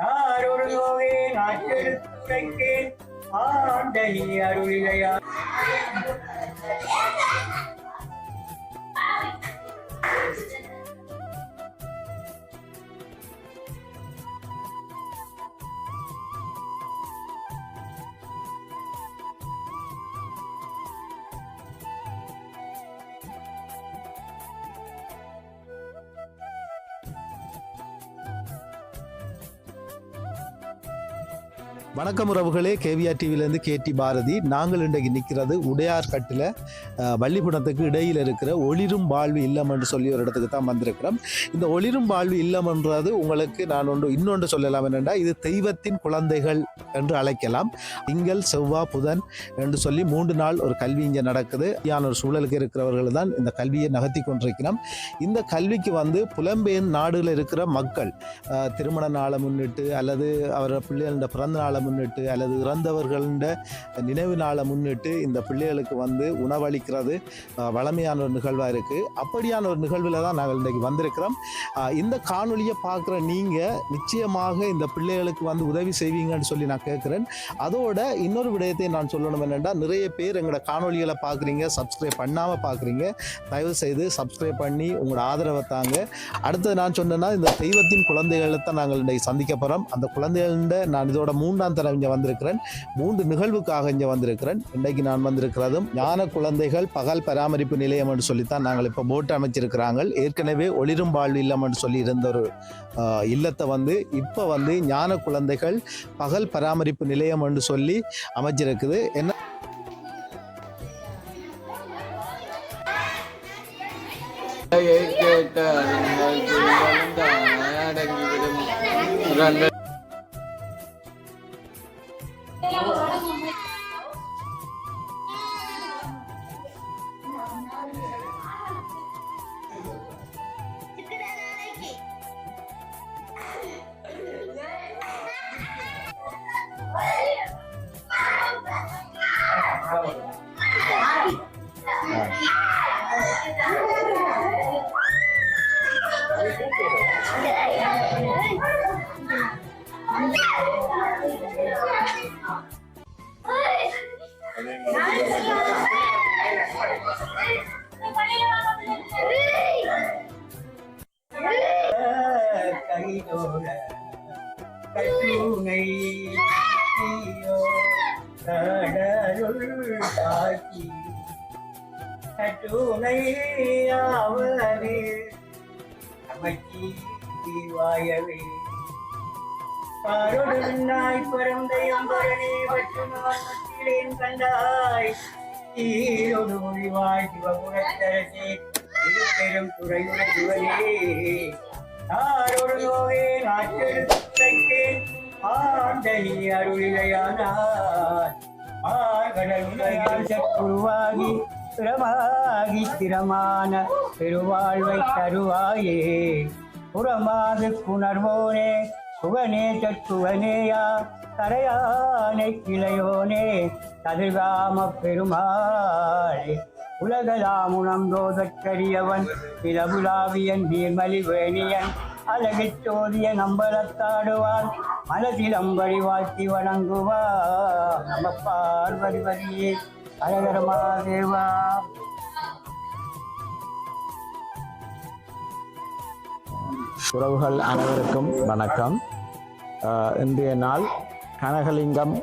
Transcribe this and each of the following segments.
ஆரொரு நோவே நாட்டெடுத்துரைக்கேன் ஆண்டனி அருளிலையா. வணக்கம் உறவுகளே, கேவிஆர் டிவிலேருந்து கேடி பாரதி. நாங்கள் இன்றைக்கு நிற்கிறது உடையார் கட்டில் வள்ளிபுணத்துக்கு இடையில் இருக்கிற ஒளிரும் வாழ்வு இல்லம் என்று சொல்லி ஒரு இடத்துக்கு தான் வந்திருக்கிறோம். இந்த ஒளிரும் வாழ்வு இல்லம்ன்றது உங்களுக்கு நான் இன்னொன்று சொல்லலாம் என்னென்னா, இது தெய்வத்தின் குழந்தைகள் என்று அழைக்கலாம். திங்கள் செவ்வாய் புதன் என்று சொல்லி 3 நாள் ஒரு கல்வி இங்கே நடக்குது. ஒரு சூழலுக்கு இருக்கிறவர்கள் தான் இந்த கல்வியை நகர்த்தி கொண்டிருக்கிறோம். இந்த கல்விக்கு புலம்பெயர் நாடுகளில் இருக்கிற மக்கள் திருமண நாளை முன்னிட்டு அல்லது அவர் பிள்ளைகளோட பிறந்த நாளை முன்னிட்டு அல்லது இறந்தவர்கள நினைவு நாளை முன்னிட்டு இந்த பிள்ளைகளுக்கு உணவளிக்கிறது வளமையான ஒரு நிகழ்வாக இருக்குது. அப்படியான ஒரு நிகழ்வில் தான் நாங்கள் இன்றைக்கு வந்திருக்கிறோம். இந்த காணொலியை பார்க்குற நீங்கள் நிச்சயமாக இந்த பிள்ளைகளுக்கு உதவி செய்வீங்கன்னு சொல்லி நான் கேட்குறேன். அதோட இன்னொரு விடயத்தை நான் சொல்லணும் என்னென்னா, நிறைய பேர் எங்களோட காணொலிகளை பார்க்குறீங்க, சப்ஸ்கிரைப் பண்ணாமல் பார்க்குறீங்க. தயவு செய்து சப்ஸ்கிரைப் பண்ணி உங்களோட ஆதரவை தாங்க. அடுத்தது நான் சொன்னேன்னா, இந்த தெய்வத்தின் குழந்தைகளை தான் நாங்கள் இன்றைக்கு சந்திக்க போகிறோம். அந்த குழந்தைகள நான் இதோட 3ஆம் தடவை இங்கே வந்திருக்கிறேன். 3 நிகழ்வுக்காக இங்கே வந்திருக்கிறேன். இன்றைக்கு நான் வந்திருக்கிறதும் ஞான குழந்தைகள் பகல் பராமரிப்பு நிலையம் என்று சொல்லித்தான் நாங்கள் இப்போ போட்டு அமைச்சிருக்கிறாங்க. ஏற்கனவே ஒளிரும் வாழ்வு இல்லம் என்று சொல்லி இருந்த ஒரு இல்லத்தை இப்போ ஞான குழந்தைகள் பகல் பராமரிப்பு நிலையம் என்று சொல்லி அமைச்சிருக்குது. என்ன கட்டுனை கடலுள் காட்சி கட்டுனையாவதே அமைச்சி வாயவே பாரோடு நாய் பரந்தையும் பரணி பற்றுமான் கண்டாய் ஈரோடு மொழிவாய் சிவகுணத்தரசே பெரும் துறையுட சிவனே ஆரோடு நோவே நாட்டெடுத்துரைக்கேன் ஆண்டனி அருளிலையானார் ஆகடலுடையால் சற்குருவாகி பிறமாகி திறமான பெருவாழ்வை தருவாயே புறமாது குணர்வோனே சுகனே தத்துவனேயா கரையானை கிளையோனே கதிர்காம பெருமாளே உலகலாமுணந்தோதற்கரியவன் பிளபுலாவியன் நீர்மலி வேணியன் அழகிச் சோதிய நம்பலத்தாடுவான் மனதில் அம்படி வாழ்த்தி வணங்குவார். நம பார்வதியே அழகர மாதேவா. உறவுகள் அனைவருக்கும் வணக்கம். இன்றைய நாள் கனகலிங்கம்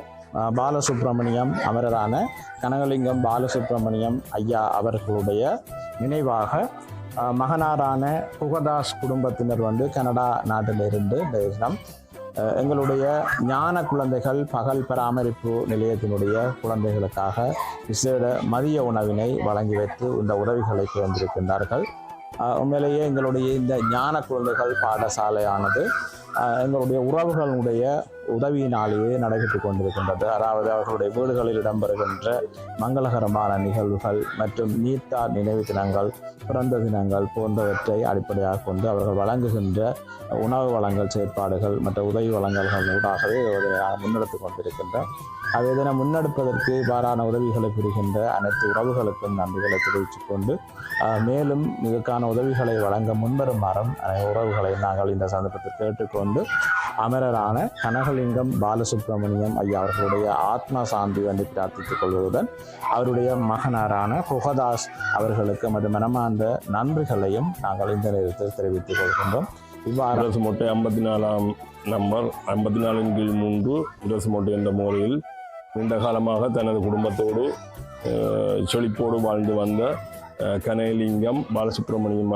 பாலசுப்ரமணியம் அமரரான கனகலிங்கம் பாலசுப்ரமணியம் ஐயா அவர்களுடைய நினைவாக மகனாரான புகதாஸ் குடும்பத்தினர் கனடா நாட்டிலிருந்து இந்த தினம் எங்களுடைய ஞான குழந்தைகள் பகல் பராமரிப்பு நிலையத்தினுடைய குழந்தைகளுக்காக விசேட மதிய உணவினை வழங்கி வைத்து இந்த உதவிகளை வந்திருக்கின்றார்கள். உண்மையிலேயே எங்களுடைய இந்த ஞான குழந்தைகள் பாடசாலையானது எங்களுடைய உறவுகளுடைய உதவியினாலேயே நடைபெற்று கொண்டிருக்கின்றது. அதாவது அவர்களுடைய வீடுகளில் இடம்பெறுகின்ற மங்களகரமான நிகழ்வுகள் மற்றும் நீத்தார் நினைவு தினங்கள், பிறந்த தினங்கள் போன்றவற்றை அடிப்படையாக கொண்டு அவர்கள் வழங்குகின்ற உணவு வழங்கல் செயற்பாடுகள் மற்ற உதவி வழங்கல்கள் ஊடாகவே நாங்கள் முன்னெடுத்து கொண்டிருக்கின்றோம். இதனை முன்னெடுப்பதற்கு இவ்வாறான உதவிகளை புரிகின்ற அனைத்து உறவுகளுக்கும் நன்றிகளை தெரிவித்துக் கொண்டு மேலும் இதற்கான உதவிகளை வழங்க முன்வருமாறும் உறவுகளை நாங்கள் இந்த சந்தர்ப்பத்தில் கேட்டுக்கொண்டு அமரரான கனகலிங்கம் பாலசுப்ரமணியம் ஐயா அவர்களுடைய ஆத்மா சாந்தி வந்து பிரார்த்தித்துக் கொள்வதுடன் அவருடைய மகனாரான புகதாஸ் அவர்களுக்கு நமது மனமார்ந்த நன்றிகளையும் நாங்கள் இந்த நேரத்தில் தெரிவித்துக் கொள்கின்றோம். இவ்வாறு உரசு மொட்டை 54ஆம் நம்பர் 54/3 உரசு மொட்டை என்ற முறையில் நீண்ட காலமாக தனது குடும்பத்தோடு செழிப்போடு வாழ்ந்து வந்த கனகலிங்கம் பாலசுப்ரமணியம்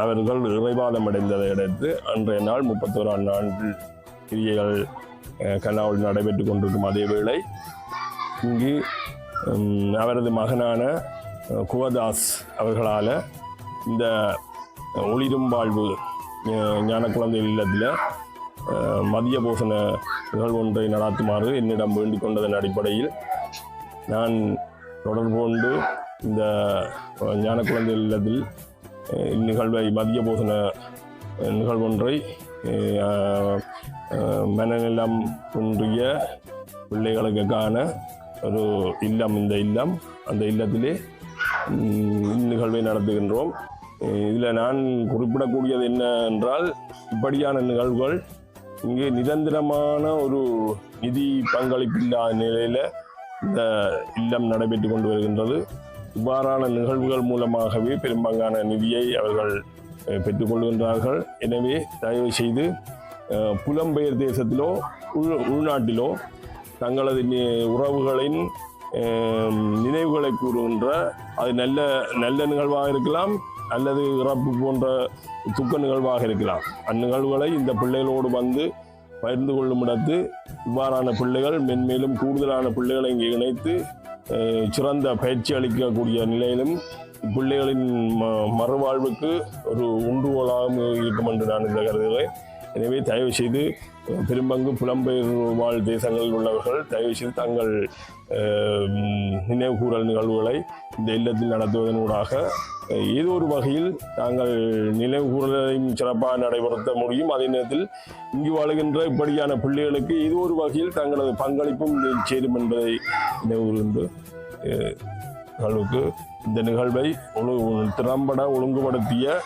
அவர்கள் இறைவாதம் அடைந்ததை அடுத்து அன்றைய நாள் 31ஆம் நாள் கிரியைகள் கனாவில் நடைபெற்று கொண்டிருக்கும் அதே வேளை இங்கு அவரது மகனான குவதாஸ் அவர்களால் இந்த ஒளிரும் வாழ்வு ஞான குழந்தை இல்லத்தில் மதிய போசன நிகழ்வு ஒன்றை நடாத்துமாறு என்னிடம் வேண்டிக் கொண்டதன் அடிப்படையில் நான் தொடர்பு கொண்டு இந்த ஞான குழந்தை இல்லத்தில் இந்நிகழ்வை மதிய போசன நிகழ்வொன்றை மனநலம் ஒன்றிய பிள்ளைகளுக்கான ஒரு இல்லம், இந்த இல்லம், அந்த இல்லத்திலே இந்நிகழ்வை நடத்துகின்றோம். இதில் நான் குறிப்பிடக்கூடியது என்ன என்றால், இப்படியான நிகழ்வுகள் இங்கே நிரந்தரமான ஒரு நிதி பங்களிப்பில்லாத நிலையில் இந்த இல்லம் நடைபெற்று கொண்டு வருகின்றது. இவ்வாறான நிகழ்வுகள் மூலமாகவே பெரும்பாலான நிதியை அவர்கள் பெற்றுக்கொள்கின்றார்கள். எனவே தயவு செய்து புலம்பெயர் தேசத்திலோ உள்நாட்டிலோ தங்களது உறவுகளின் நினைவுகளை கூறுகின்ற அது நல்ல நிகழ்வாக இருக்கலாம் அல்லது இறப்பு போன்ற துக்க நிகழ்வாக இருக்கலாம். அந்நிகழ்வுகளை இந்த பிள்ளைகளோடு வந்து பகிர்ந்து கொள்ளும் இடத்து இவ்வாறான பிள்ளைகள் மென்மேலும் கூடுதலான பிள்ளைகளை இங்கே இணைத்து சிறந்த பயிற்சி அளிக்கக்கூடிய நிலையிலும் பிள்ளைகளின் மறுவாழ்வுக்கு ஒரு உண்டுகோலாக இருக்கும் என்று நான் இந்த கருதுகிறேன். எனவே தயவு செய்து பெரும்பங்கு புலம்பெயர் வாழ் தேசங்களில் உள்ளவர்கள் தயவு செய்து தங்கள் நினைவுகூறல் நிகழ்வுகளை இந்த இல்லத்தில் நடத்துவதனூடாக ஏதோ ஒரு வகையில் தாங்கள் நினைவுகூறலையும் சிறப்பாக நடைபெறுத்த முடியும். அதே நேரத்தில் இங்கு வாழுகின்ற இப்படியான பிள்ளைகளுக்கு ஏதோ ஒரு வகையில் தங்களது பங்களிப்பும் சேரும் என்பதை நினைவுகூர்ந்து நிகழ்வுக்கு இந்த நிகழ்வை திறம்பட ஒழுங்குபடுத்திய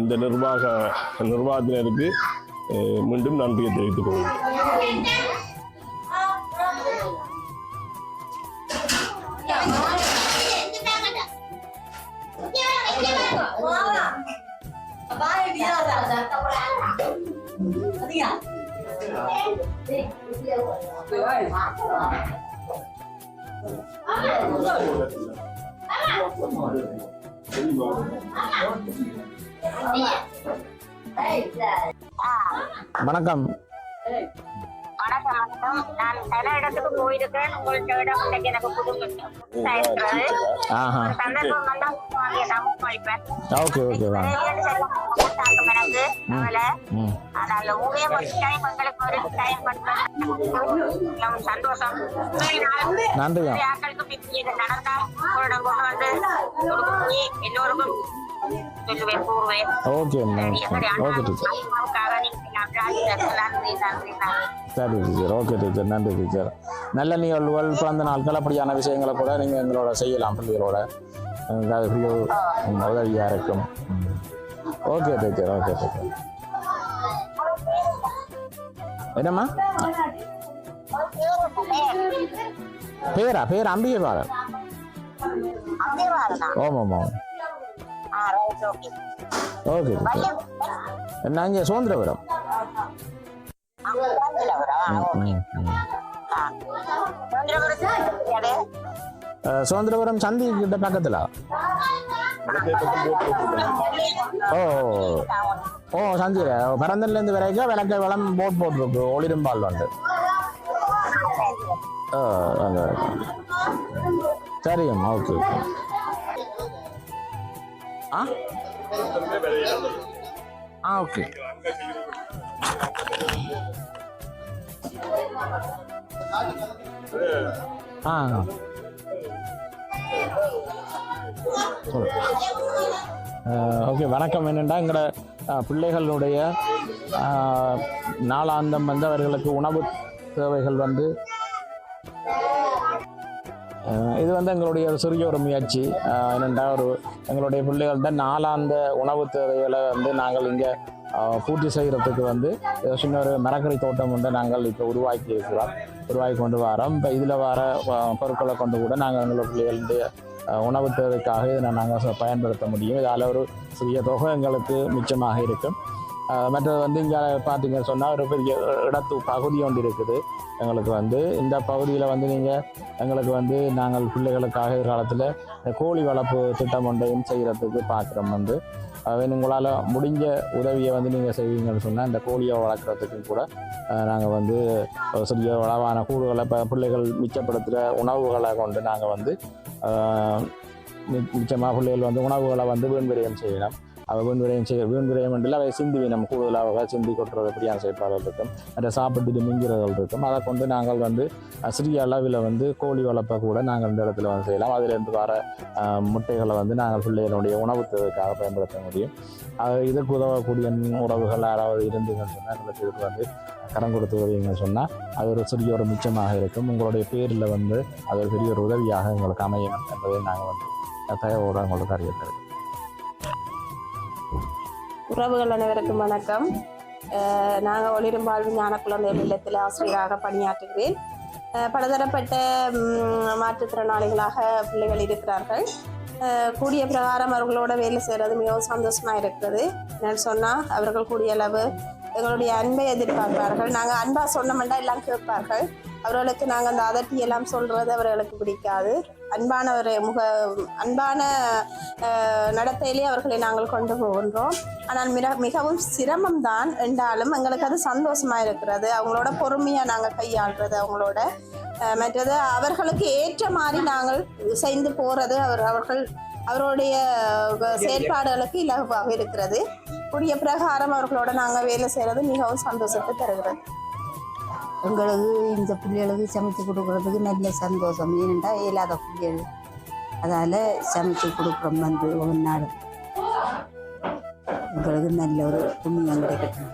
இந்த நிர்வாகத்தினருக்கு மீண்டும் நன்றியை தெரிவித்துக் கொள்கிறேன். வணக்கம். நான் பல இடத்துக்கு போயிருக்கேன். உங்கள்கிட்ட இடம் இன்னைக்கு எனக்கு புதுமை சந்தர்ப்பம் வந்தா படிப்பேன். எனக்கு ஊழிய டைம் எங்களுக்கு ஒரு டைம் சந்தோஷம். ஆக்களுக்கு நடந்தா உங்களிடம் கொண்டு வந்து எல்லோருக்கும் சொல்லுவேன், கூறுவேன். சரி டீச்சர், ஓகே டீச்சர், நன்றி டீச்சர். நல்ல நிகழ்வுகள், பிறந்த நாட்கள், அப்படியான விஷயங்களை கூட நீங்கள் எங்களோட செய்யலாம். பிள்ளைகளோட உதவியாக இருக்கும். Okay teacher, okay teacher. என்னம்மா பேர் அம்பிகை பாலன். ஆமாம். Okay teacher. நான் இங்கே சுதந்திரபுரம். சுதந்திரபுரம் சந்தி கிட்ட பக்கத்துல. ஓ சந்திர பரந்தன்ல இருந்து வரைக்கும் விளக்க வளம் போட் போட்டிருக்கு. ஒளிரும்பால் வந்து சரிம்மா. ஓகே. ஓகே. ஓகே. வணக்கம். என்னென்னா எங்களோட பிள்ளைகளுடைய நாளாந்தம் வந்து அவர்களுக்கு உணவு தேவைகள் வந்து இது வந்து எங்களுடைய ஒரு சிறிய ஒரு முயற்சி. என்னென்றால் எங்களுடைய பிள்ளைகள்கிட்ட நாளாந்த உணவு தேவைகளை வந்து நாங்கள் இங்கே பூர்த்தி செய்கிறதுக்கு வந்து சின்ன ஒரு மரக்கறி தோட்டம் வந்து நாங்கள் இப்போ உருவாக்கி கொண்டு வரோம். இப்போ இதில் வர பொருட்களை கொண்டு கூட நாங்கள் எங்களுடைய பிள்ளைகளுடைய உணவு தேவைக்காக இதை நாங்கள் பயன்படுத்த முடியும். இதால் ஒரு சிறிய தொகை எங்களுக்கு மிச்சமாக இருக்கும். மற்றது வந்து இங்கே பார்த்தீங்கன்னு சொன்னால் ஒரு பெரிய பகுதி ஒன்று இருக்குது எங்களுக்கு வந்து. இந்த பகுதியில் வந்து எங்களுக்கு வந்து நாங்கள் பிள்ளைகளுக்காக எதிர்காலத்தில் கோழி வளர்ப்பு திட்டம் ஒன்றையும் செய்கிறதுக்கு பார்க்குறோம் வந்து. உங்களால் முடிஞ்ச உதவியை வந்து நீங்கள் செய்வீங்கன்னு சொன்னால் இந்த கோழியை வளர்க்குறதுக்கும் கூட நாங்கள் வந்து சிறிய அளவான கூடுகளை பிள்ளைகள் மிச்சப்படுத்துகிற உணவுகளை கொண்டு நாங்கள் வந்து மிச்சமாக பிள்ளைகள் வந்து உணவுகளை வந்து வீண்விரயம் செய்யணும். வீண் விரயம் என்றில் அவை சிந்தி நம்ம கூடுதலாக சிந்தி கொட்டுறது அப்படியான செயற்பாடுகள் இருக்கும். மற்ற சாப்பிட்டுட்டு மிங்கிறதுகள் இருக்கும். அதை கொண்டு நாங்கள் வந்து சிறிய அளவில் வந்து கோழி வளர்ப்பை கூட நாங்கள் இந்த இடத்துல வந்து செய்யலாம். அதிலிருந்து வர முட்டைகளை வந்து நாங்கள் பிள்ளைகளுடைய உணவு தேவைக்காக பயன்படுத்த முடியும். இதற்கு உதவக்கூடிய உறவுகள் யாராவது இருந்தீங்கன்னு சொன்னால் எங்களுக்கு இதுக்கு வந்து கடன் கொடுத்து உதவிங்கன்னு சொன்னால் அது ஒரு சிறிய ஒரு மிச்சமாக இருக்கும். உங்களுடைய பேரில் வந்து அது ஒரு பெரிய ஒரு உதவியாக உங்களுக்கு அமையும் என்பதை நாங்கள் வந்து தயவோடு உங்களுக்கு அறிவித்திருக்கோம். உறவுகள் அனைவருக்கும் வணக்கம். நாங்கள் ஒளிரும் வாழ்வு ஞான குழந்தைகள் இல்லத்தில் ஆசிரியராக பணியாற்றுகிறேன். பலதரப்பட்ட மாற்றுத்திறனாளிகளாக பிள்ளைகள் இருக்கிறார்கள். கூடிய பிரகாரம் அவர்களோட வேலை செய்கிறது மிகவும் சந்தோஷமாக இருக்கிறது. என்னன்னு சொன்னால் அவர்கள் கூடிய அளவு எங்களுடைய அன்பை எதிர்பார்ப்பார்கள். நாங்கள் அன்பாக சொன்னோம்னா எல்லாம் கேட்பார்கள். அவர்களுக்கு நாங்கள் அந்த அதட்டியெல்லாம் சொல்கிறது அவர்களுக்கு பிடிக்காது. அன்பான நடத்தையிலே அவர்களை நாங்கள் கொண்டு போகின்றோம். ஆனால் மிகவும் சிரமம்தான் என்றாலும் எங்களுக்கு அது சந்தோஷமாக இருக்கிறது. அவங்களோட பொறுமையாக நாங்கள் கையாளுறது, அவங்களோட மற்றது அவர்களுக்கு ஏற்ற மாதிரி நாங்கள் செய்து போகிறது அவருடைய செயற்பாடுகளுக்கு இலகுவாக இருக்கிறது. கூடிய பிரகாரம் அவர்களோட நாங்கள் வேலை செய்கிறது மிகவும் சந்தோஷத்தை தருகிறது. எங்களுக்கு இந்த பிள்ளைகளுக்கு சமைச்சு கொடுக்குறதுக்கு நல்ல சந்தோஷம். ஏனென்றால் இயலாத பிள்ளைகள், அதால் சமைச்சு கொடுக்குறோம் வந்து ஒரு நாள் எங்களுக்கு நல்ல ஒரு புண்ணியம் கிடைக்கட்டும்.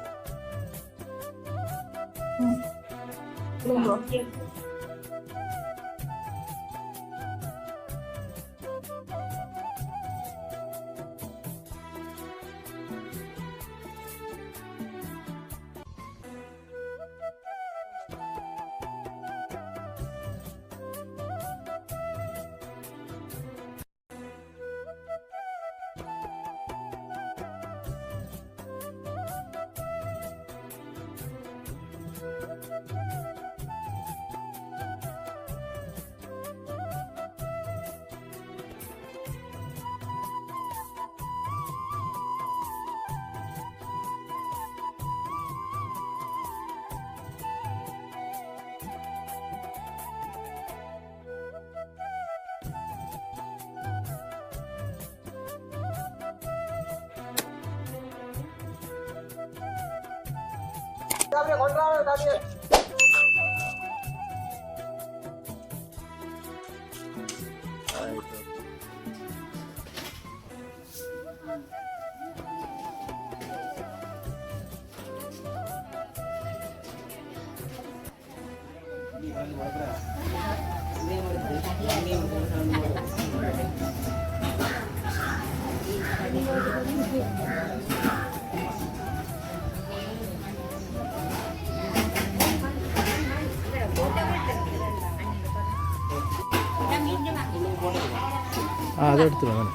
அதை எடுத்துருவாங்க.